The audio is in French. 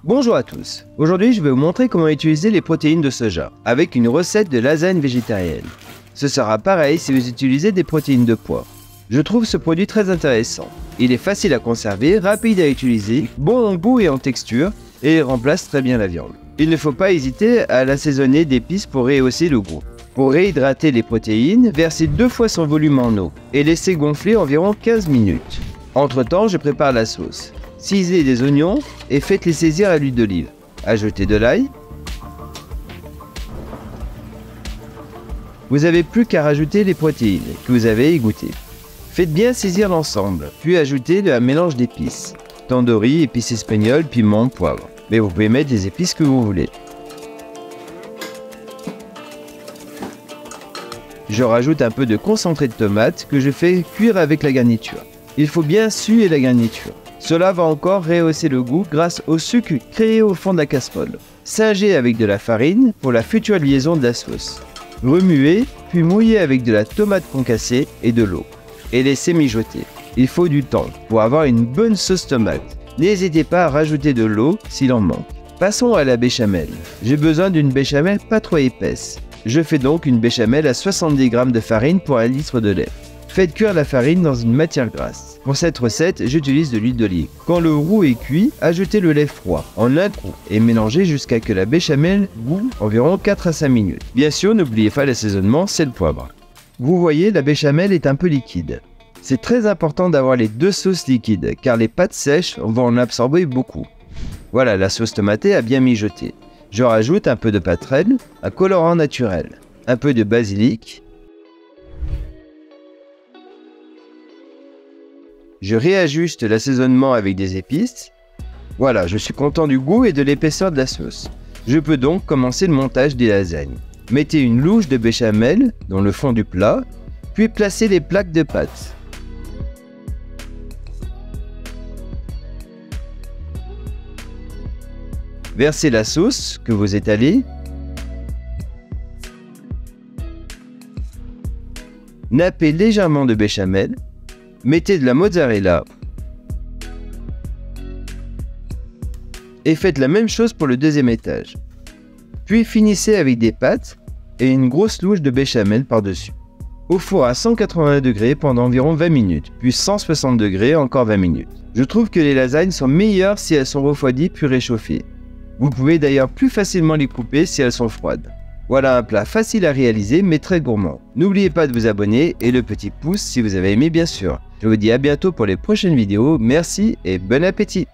Bonjour à tous, aujourd'hui je vais vous montrer comment utiliser les protéines de soja avec une recette de lasagne végétarienne. Ce sera pareil si vous utilisez des protéines de pois. Je trouve ce produit très intéressant. Il est facile à conserver, rapide à utiliser, bon en goût et en texture et il remplace très bien la viande. Il ne faut pas hésiter à l'assaisonner d'épices pour rehausser le goût. Pour réhydrater les protéines, versez 2 fois son volume en eau et laissez gonfler environ 15 minutes. Entre temps, je prépare la sauce. Ciselez des oignons et faites-les saisir à l'huile d'olive. Ajoutez de l'ail. Vous n'avez plus qu'à rajouter les protéines que vous avez égouttées. Faites bien saisir l'ensemble, puis ajoutez un mélange d'épices. Tandoori, épices espagnoles, piment, poivre. Mais vous pouvez mettre des épices que vous voulez. Je rajoute un peu de concentré de tomate que je fais cuire avec la garniture. Il faut bien suer la garniture. Cela va encore rehausser le goût grâce au sucre créé au fond de la casserole. Singez avec de la farine pour la future liaison de la sauce. Remuez, puis mouillez avec de la tomate concassée et de l'eau. Et laissez mijoter. Il faut du temps pour avoir une bonne sauce tomate. N'hésitez pas à rajouter de l'eau s'il en manque. Passons à la béchamel. J'ai besoin d'une béchamel pas trop épaisse. Je fais donc une béchamel à 70 g de farine pour 1 litre de lait. Faites cuire la farine dans une matière grasse. Pour cette recette, j'utilise de l'huile d'olive. Quand le roux est cuit, ajoutez le lait froid en un coup et mélangez jusqu'à que la béchamel bout environ 4 à 5 minutes. Bien sûr, n'oubliez pas l'assaisonnement, c'est le poivre. Vous voyez, la béchamel est un peu liquide. C'est très important d'avoir les 2 sauces liquides car les pâtes sèches vont en absorber beaucoup. Voilà, la sauce tomatée a bien mijoté. Je rajoute un peu de patrelle, un colorant naturel, un peu de basilic. Je réajuste l'assaisonnement avec des épices. Voilà, je suis content du goût et de l'épaisseur de la sauce. Je peux donc commencer le montage des lasagnes. Mettez une louche de béchamel dans le fond du plat, puis placez les plaques de pâte. Versez la sauce que vous étalez. Nappez légèrement de béchamel. Mettez de la mozzarella. Et faites la même chose pour le deuxième étage. Puis finissez avec des pâtes et une grosse louche de béchamel par-dessus. Au four à 180 degrés pendant environ 20 minutes, puis 160 degrés encore 20 minutes. Je trouve que les lasagnes sont meilleures si elles sont refroidies puis réchauffées. Vous pouvez d'ailleurs plus facilement les couper si elles sont froides. Voilà un plat facile à réaliser mais très gourmand. N'oubliez pas de vous abonner et le petit pouce si vous avez aimé bien sûr. Je vous dis à bientôt pour les prochaines vidéos, merci et bon appétit!